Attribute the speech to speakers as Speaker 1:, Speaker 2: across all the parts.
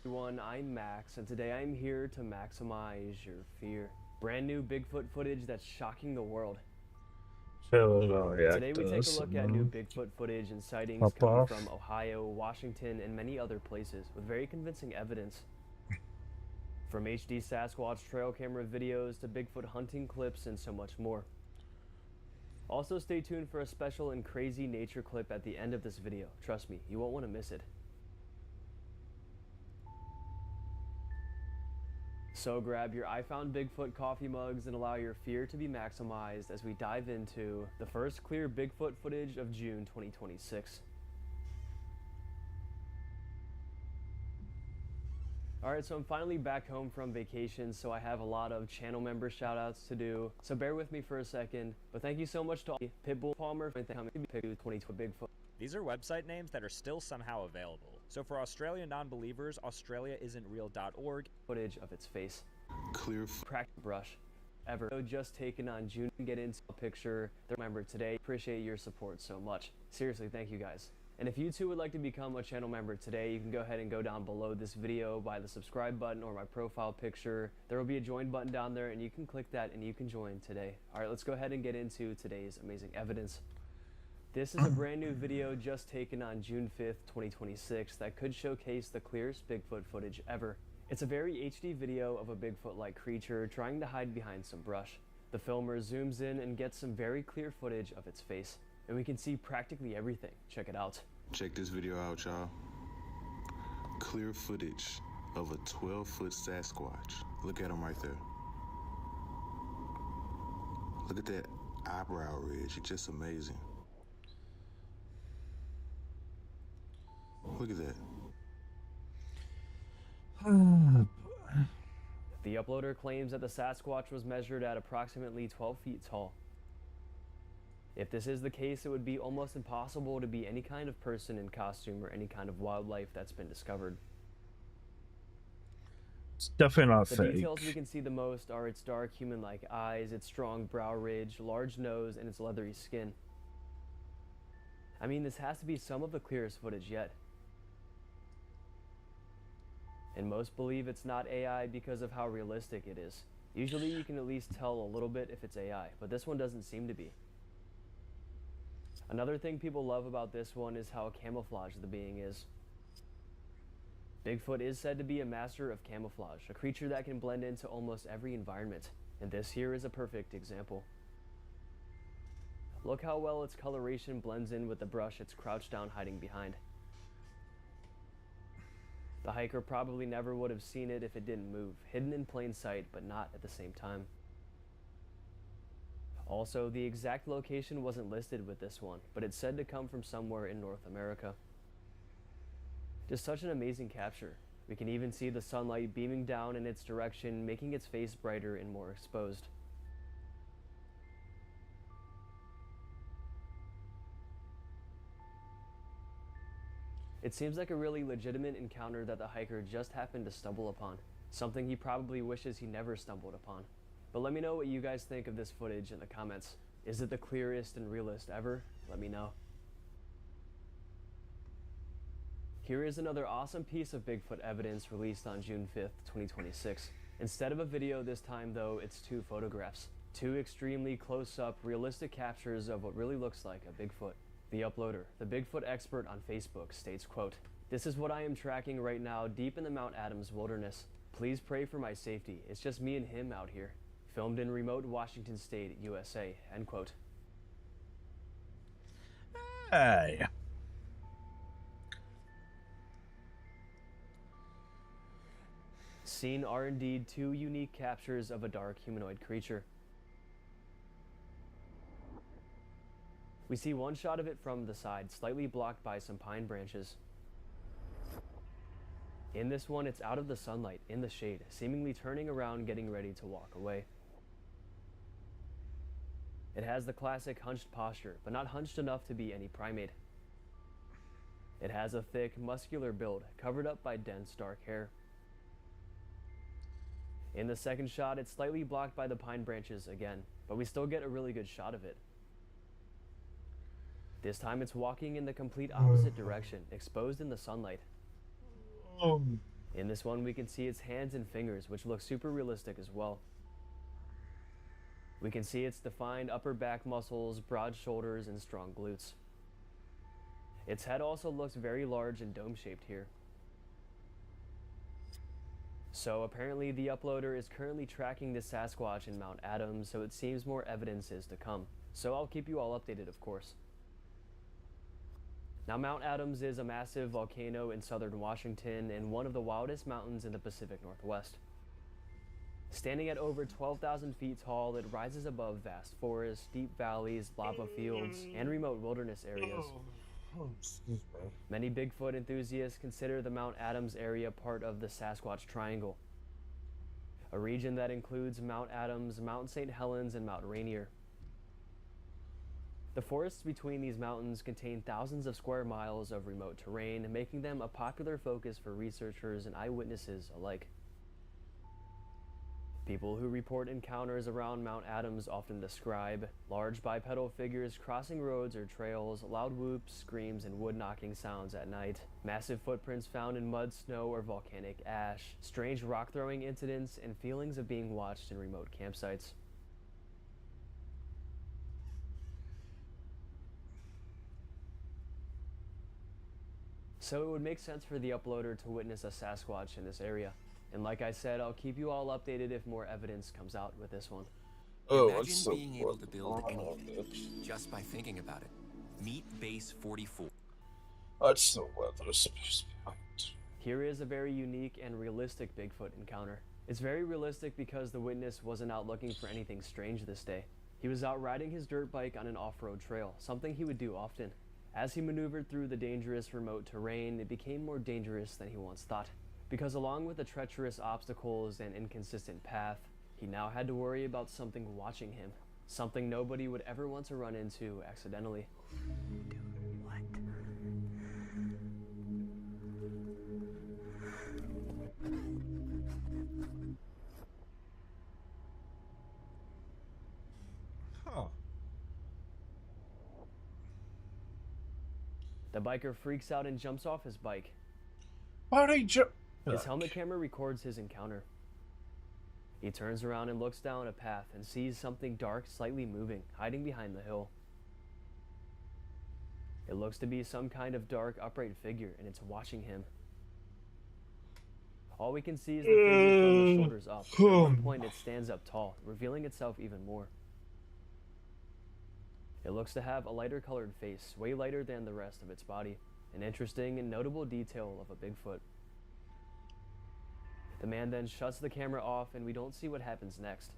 Speaker 1: Everyone, I'm Max, and today I'm here to maximize your fear. Brand new Bigfoot footage that's shocking the world.
Speaker 2: I'll
Speaker 1: Today
Speaker 2: react
Speaker 1: we
Speaker 2: to
Speaker 1: take a
Speaker 2: this
Speaker 1: look
Speaker 2: and
Speaker 1: at new
Speaker 2: then
Speaker 1: Bigfoot footage and sightings
Speaker 2: hop
Speaker 1: coming from
Speaker 2: off.
Speaker 1: Ohio, Washington, and many other places with very convincing evidence. From HD Sasquatch trail camera videos to Bigfoot hunting clips and so much more. Also stay tuned for a special and crazy nature clip at the end of this video. Trust me, you won't want to miss it. So grab your I Found Bigfoot coffee mugs and allow your fear to be maximized as we dive into the first clear Bigfoot footage of June 2026. Alright, so I'm finally back home from vacation, so I have a lot of channel member shoutouts to do. So bear with me for a second, but thank you so much to Pitbull Palmer for coming to 2020 Bigfoot.
Speaker 3: These are website names that are still somehow available. So for Australian non-believers, australiaisn'treal.org.
Speaker 1: Footage of its face.
Speaker 4: Clear
Speaker 1: Practice brush. Ever. Just taken on June. Get into a picture. Remember today. Appreciate your support so much. Seriously, thank you guys. And if you too would like to become a channel member today, you can go ahead and go down below this video by the subscribe button or my profile picture. There will be a join button down there and you can click that and you can join today. Alright, let's go ahead and get into today's amazing evidence. This is a brand new video just taken on June 5th, 2026 that could showcase the clearest Bigfoot footage ever. It's a very HD video of a Bigfoot-like creature trying to hide behind some brush. The filmer zooms in and gets some very clear footage of its face. And we can see practically everything. Check it out.
Speaker 4: Check this video out, y'all. Clear footage of a 12-foot Sasquatch. Look at him right there. Look at that eyebrow ridge. It's just amazing. Look at that.
Speaker 1: The uploader claims that the Sasquatch was measured at approximately 12 feet tall. If this is the case, it would be almost impossible to be any kind of person in costume or any kind of wildlife that's been discovered.
Speaker 2: It's definitely not
Speaker 1: The
Speaker 2: fake.
Speaker 1: details we can see the most are its dark human-like eyes, its strong brow ridge, large nose, and its leathery skin. I mean, this has to be some of the clearest footage yet. And most believe it's not AI because of how realistic it is. Usually you can at least tell a little bit if it's AI, but this one doesn't seem to be. Another thing people love about this one is how camouflaged the being is. Bigfoot is said to be a master of camouflage, a creature that can blend into almost every environment, and this here is a perfect example. Look how well its coloration blends in with the brush it's crouched down hiding behind. The hiker probably never would have seen it if it didn't move, hidden in plain sight, but not at the same time. Also, the exact location wasn't listed with this one, but it's said to come from somewhere in North America. Just such an amazing capture. We can even see the sunlight beaming down in its direction, making its face brighter and more exposed. It seems like a really legitimate encounter that the hiker just happened to stumble upon, something he probably wishes he never stumbled upon. But let me know what you guys think of this footage in the comments. Is it the clearest and realest ever? Let me know. Here is another awesome piece of Bigfoot evidence released on June 5th, 2026. Instead of a video this time though, it's two photographs. Two extremely close-up, realistic captures of what really looks like a Bigfoot. The uploader, the Bigfoot expert on Facebook, states, quote, "This is what I am tracking right now deep in the Mount Adams wilderness. Please pray for my safety. It's just me and him out here. Filmed in remote Washington State, USA," end quote.
Speaker 2: Hey.
Speaker 1: Seen are indeed two unique captures of a dark humanoid creature. We see one shot of it from the side, slightly blocked by some pine branches. In this one, it's out of the sunlight, in the shade, seemingly turning around, getting ready to walk away. It has the classic hunched posture, but not hunched enough to be any primate. It has a thick, muscular build, covered up by dense, dark hair. In the second shot, it's slightly blocked by the pine branches again, but we still get a really good shot of it. This time it's walking in the complete opposite direction, exposed in the sunlight. In this one, we can see its hands and fingers, which look super realistic as well. We can see its defined upper back muscles, broad shoulders, and strong glutes. Its head also looks very large and dome-shaped here. So apparently the uploader is currently tracking the Sasquatch in Mount Adams, so it seems more evidence is to come. So I'll keep you all updated, of course. Now, Mount Adams is a massive volcano in southern Washington and one of the wildest mountains in the Pacific Northwest. Standing at over 12,000 feet tall, it rises above vast forests, deep valleys, lava fields, and remote wilderness areas. Many Bigfoot enthusiasts consider the Mount Adams area part of the Sasquatch Triangle, a region that includes Mount Adams, Mount St. Helens, and Mount Rainier. The forests between these mountains contain thousands of square miles of remote terrain, making them a popular focus for researchers and eyewitnesses alike. People who report encounters around Mount Adams often describe large bipedal figures crossing roads or trails, loud whoops, screams, and wood-knocking sounds at night, massive footprints found in mud, snow, or volcanic ash, strange rock-throwing incidents, and feelings of being watched in remote campsites. So it would make sense for the uploader to witness a Sasquatch in this area. And like I said, I'll keep you all updated if more evidence comes out with this one.
Speaker 5: Imagine being able to build anything just by thinking about it. Meet Base 44.
Speaker 2: That's the weather supposed to be.
Speaker 1: Here is a very unique and realistic Bigfoot encounter. It's very realistic because the witness wasn't out looking for anything strange this day. He was out riding his dirt bike on an off-road trail, something he would do often. As he maneuvered through the dangerous remote terrain, it became more dangerous than he once thought. Because along with the treacherous obstacles and inconsistent path, he now had to worry about something watching him. Something nobody would ever want to run into accidentally.
Speaker 6: Dude, what?
Speaker 2: Huh.
Speaker 1: The biker freaks out and jumps off his bike.
Speaker 2: Why did he jump?
Speaker 1: His helmet camera records his encounter. He turns around and looks down a path and sees something dark slightly moving, hiding behind the hill. It looks to be some kind of dark upright figure, and it's watching him. All we can see is the figure from the shoulders up. At one point it stands up tall, revealing itself even more. It looks to have a lighter colored face, way lighter than the rest of its body, an interesting and notable detail of a Bigfoot. The man then shuts the camera off and we don't see what happens next.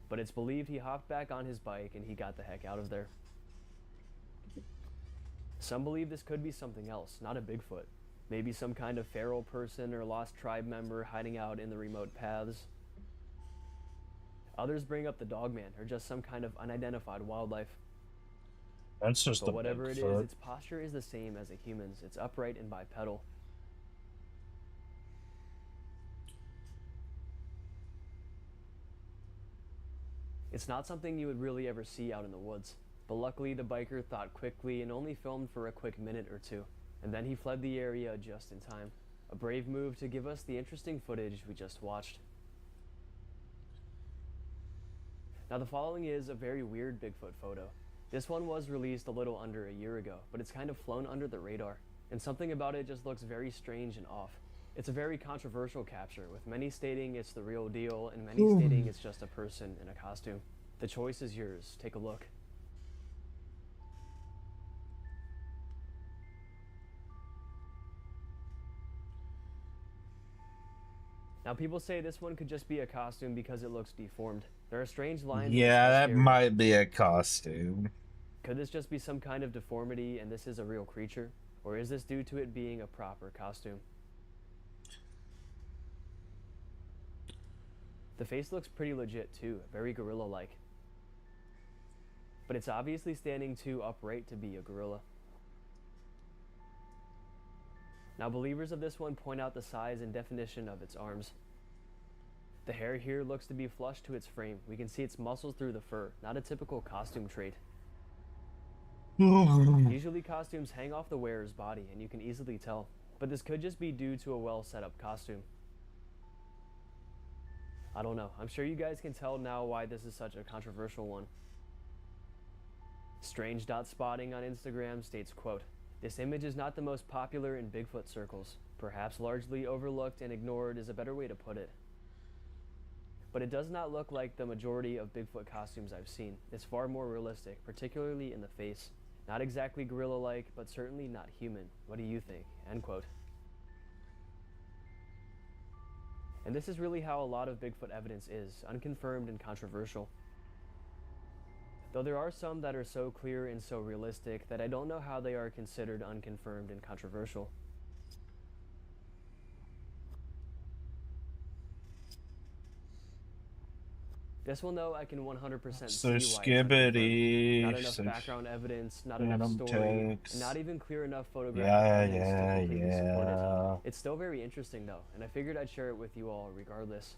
Speaker 1: But it's believed he hopped back on his bike and he got the heck out of there. Some believe this could be something else, not a Bigfoot. Maybe some kind of feral person or lost tribe member hiding out in the remote paths. Others bring up the dogman or just some kind of unidentified wildlife.
Speaker 2: That's just
Speaker 1: But
Speaker 2: a
Speaker 1: whatever it
Speaker 2: Bigfoot.
Speaker 1: is, its posture is the same as a human's. It's upright and bipedal. It's not something you would really ever see out in the woods, but luckily the biker thought quickly and only filmed for a quick minute or two, and then he fled the area just in time. A brave move to give us the interesting footage we just watched. Now the following is a very weird Bigfoot photo. This one was released a little under a year ago, but it's kind of flown under the radar, and something about it just looks very strange and off. It's a very controversial capture, with many stating it's the real deal and many stating it's just a person in a costume. The choice is yours. Take a look. Now people say this one could just be a costume because it looks deformed. There are strange lines.
Speaker 2: Yeah, that might be a costume.
Speaker 1: Could this just be some kind of deformity and this is a real creature? Or is this due to it being a proper costume? The face looks pretty legit too, very gorilla-like. But it's obviously standing too upright to be a gorilla. Now believers of this one point out the size and definition of its arms. The hair here looks to be flush to its frame. We can see its muscles through the fur, not a typical costume trait. Usually costumes hang off the wearer's body and you can easily tell. but this could just be due to a well set up costume. I don't know. I'm sure you guys can tell now why this is such a controversial one. Strange Dot Spotting on Instagram states, quote, "This image is not the most popular in Bigfoot circles. Perhaps largely overlooked and ignored is a better way to put it. But it does not look like the majority of Bigfoot costumes I've seen. It's far more realistic, particularly in the face. Not exactly gorilla-like, but certainly not human. What do you think?" End quote. And this is really how a lot of Bigfoot evidence is, unconfirmed and controversial. Though there are some that are so clear and so realistic that I don't know how they are considered unconfirmed and controversial. This one, though, I can 100%
Speaker 2: So
Speaker 1: see why it's unconfirmed.
Speaker 2: skibbity.
Speaker 1: Not enough
Speaker 2: So
Speaker 1: background evidence, not enough
Speaker 2: random
Speaker 1: story,
Speaker 2: text.
Speaker 1: and not even clear enough photographic evidence to completely support it.
Speaker 2: Yeah.
Speaker 1: It's still very interesting, though, and I figured I'd share it with you all regardless.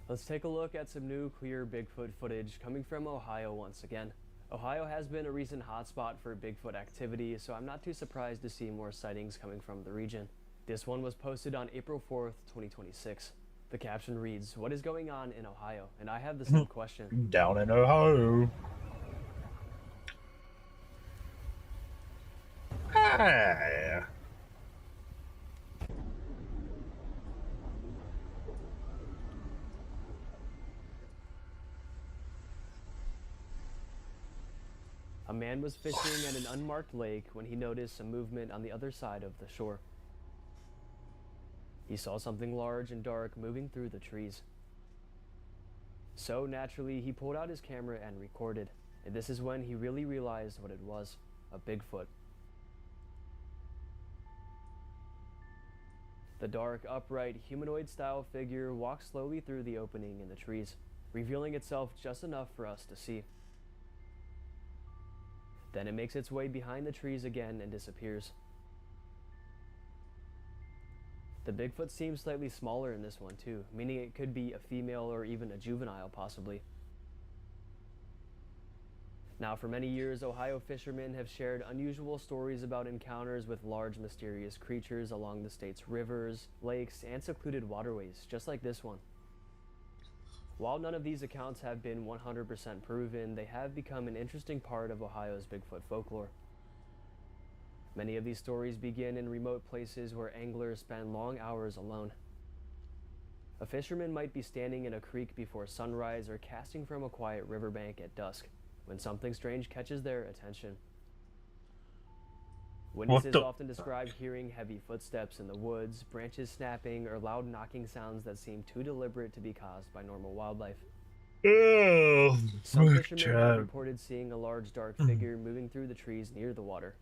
Speaker 1: Let's take a look at some new clear Bigfoot footage coming from Ohio once again. Ohio has been a recent hotspot for Bigfoot activity, so I'm not too surprised to see more sightings coming from the region. This one was posted on April 4th, 2026. The caption reads, "What is going on in Ohio?" And I have the same question.
Speaker 2: Down in Ohio. Hi.
Speaker 1: A man was fishing at an unmarked lake when he noticed some movement on the other side of the shore. He saw something large and dark moving through the trees. So naturally, he pulled out his camera and recorded, and this is when he really realized what it was, a Bigfoot. The dark, upright, humanoid-style figure walks slowly through the opening in the trees, revealing itself just enough for us to see. Then it makes its way behind the trees again and disappears. The Bigfoot seems slightly smaller in this one too, meaning it could be a female or even a juvenile possibly. Now, for many years, Ohio fishermen have shared unusual stories about encounters with large mysterious creatures along the state's rivers, lakes, and secluded waterways, just like this one. While none of these accounts have been 100% proven, they have become an interesting part of Ohio's Bigfoot folklore. Many of these stories begin in remote places where anglers spend long hours alone. A fisherman might be standing in a creek before sunrise or casting from a quiet riverbank at dusk, when something strange catches their attention. Witnesses often describe hearing heavy footsteps in the woods, branches snapping, or loud knocking sounds that seem too deliberate to be caused by normal wildlife. Some fishermen have reported seeing a large dark figure moving through the trees near the water.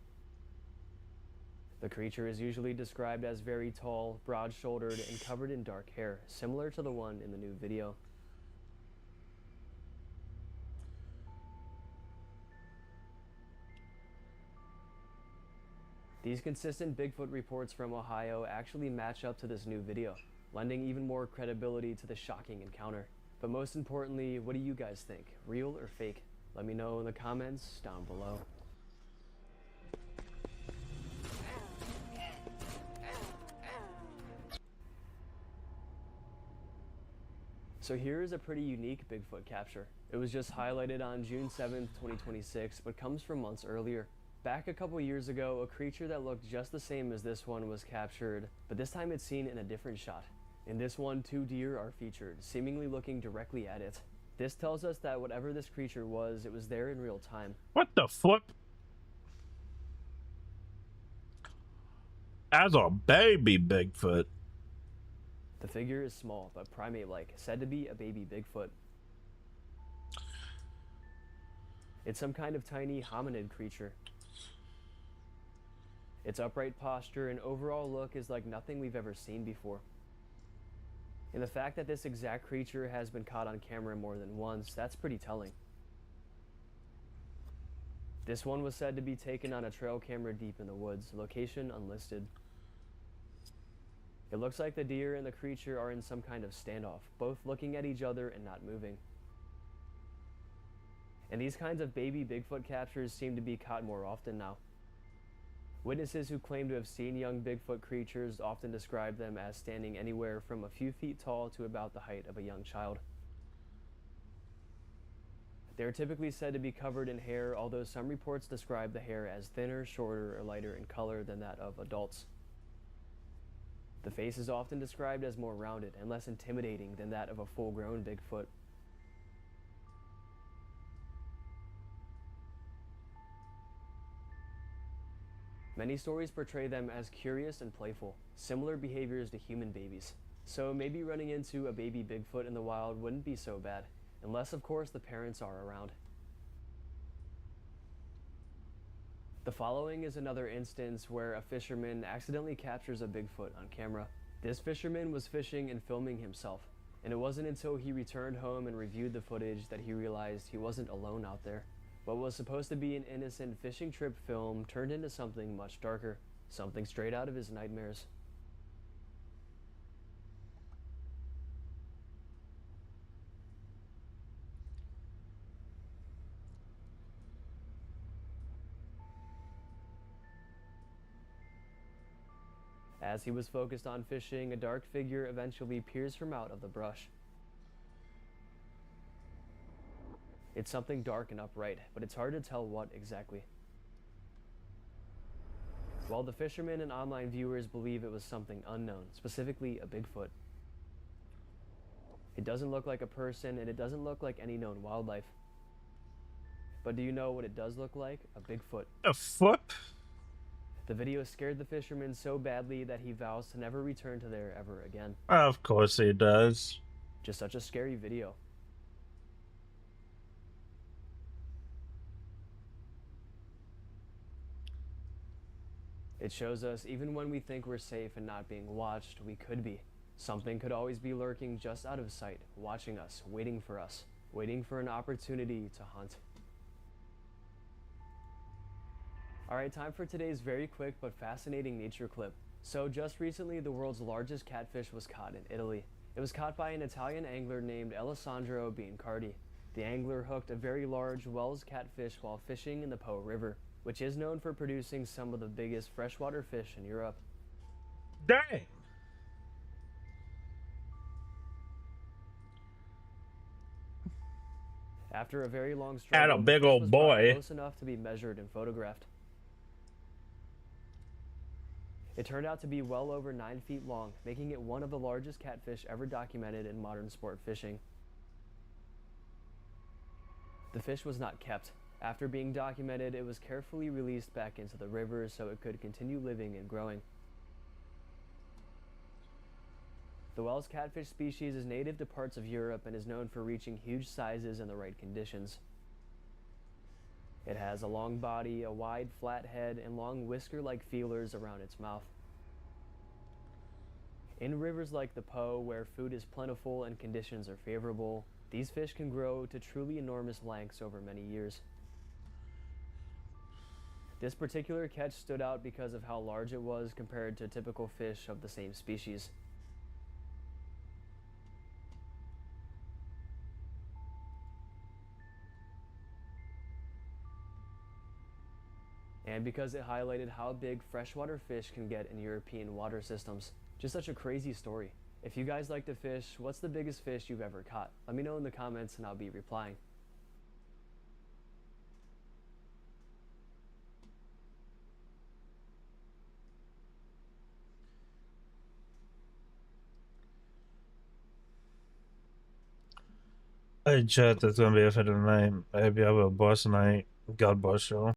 Speaker 1: The creature is usually described as very tall, broad-shouldered, and covered in dark hair, similar to the one in the new video. These consistent Bigfoot reports from Ohio actually match up to this new video, lending even more credibility to the shocking encounter. But most importantly, what do you guys think? Real or fake? Let me know in the comments down below. So here is a pretty unique Bigfoot capture. It was just highlighted on June 7th, 2026, but comes from months earlier. Back a couple years ago, a creature that looked just the same as this one was captured, but this time it's seen in a different shot. In this one, 2 deer are featured, seemingly looking directly at it. This tells us that whatever this creature was, it was there in real time.
Speaker 2: What the fuck? As a baby Bigfoot.
Speaker 1: The figure is small, but primate-like, said to be a baby Bigfoot. It's some kind of tiny hominid creature. Its upright posture and overall look is like nothing we've ever seen before. And the fact that this exact creature has been caught on camera more than once, that's pretty telling. This one was said to be taken on a trail camera deep in the woods, location unlisted. It looks like the deer and the creature are in some kind of standoff, both looking at each other and not moving. And these kinds of baby Bigfoot captures seem to be caught more often now. Witnesses who claim to have seen young Bigfoot creatures often describe them as standing anywhere from a few feet tall to about the height of a young child. They are typically said to be covered in hair, although some reports describe the hair as thinner, shorter, or lighter in color than that of adults. The face is often described as more rounded and less intimidating than that of a full-grown Bigfoot. Many stories portray them as curious and playful, similar behaviors to human babies. So maybe running into a baby Bigfoot in the wild wouldn't be so bad, unless of course the parents are around. The following is another instance where a fisherman accidentally captures a Bigfoot on camera. This fisherman was fishing and filming himself, and it wasn't until he returned home and reviewed the footage that he realized he wasn't alone out there. What was supposed to be an innocent fishing trip film turned into something much darker, something straight out of his nightmares. As he was focused on fishing, a dark figure eventually peers from out of the brush. It's something dark and upright, but it's hard to tell what exactly. While the fishermen and online viewers believe it was something unknown, specifically a Bigfoot. It doesn't look like a person, and it doesn't look like any known wildlife. But do you know what it does look like? A Bigfoot.
Speaker 2: A foot?
Speaker 1: The video scared the fisherman so badly that he vows to never return to there ever again.
Speaker 2: Of course he does.
Speaker 1: Just such a scary video. It shows us even when we think we're safe and not being watched, we could be. Something could always be lurking just out of sight, watching us, waiting for an opportunity to hunt. Alright, time for today's very quick but fascinating nature clip. So just recently, the world's largest catfish was caught in Italy. It was caught by an Italian angler named Alessandro Biancardi. The angler hooked a very large Wells catfish while fishing in the Po River, which is known for producing some of the biggest freshwater fish in Europe.
Speaker 2: Dang!
Speaker 1: After a very long struggle,
Speaker 2: Had a big
Speaker 1: the fish
Speaker 2: old
Speaker 1: was brought
Speaker 2: boy.
Speaker 1: close enough to be measured and photographed. It turned out to be well over 9 feet long, making it one of the largest catfish ever documented in modern sport fishing. The fish was not kept. After being documented, it was carefully released back into the river so it could continue living and growing. The Wells catfish species is native to parts of Europe and is known for reaching huge sizes in the right conditions. It has a long body, a wide flat head, and long whisker-like feelers around its mouth. In rivers like the Po, where food is plentiful and conditions are favorable, these fish can grow to truly enormous lengths over many years. This particular catch stood out because of how large it was compared to typical fish of the same species. And because it highlighted how big freshwater fish can get in European water systems. Just such a crazy story. If you guys like to fish, what's the biggest fish you've ever caught? Let me know in the comments and I'll be replying.
Speaker 2: Hey, chat, that's gonna be it for tonight. Maybe I will boss night. God bless you.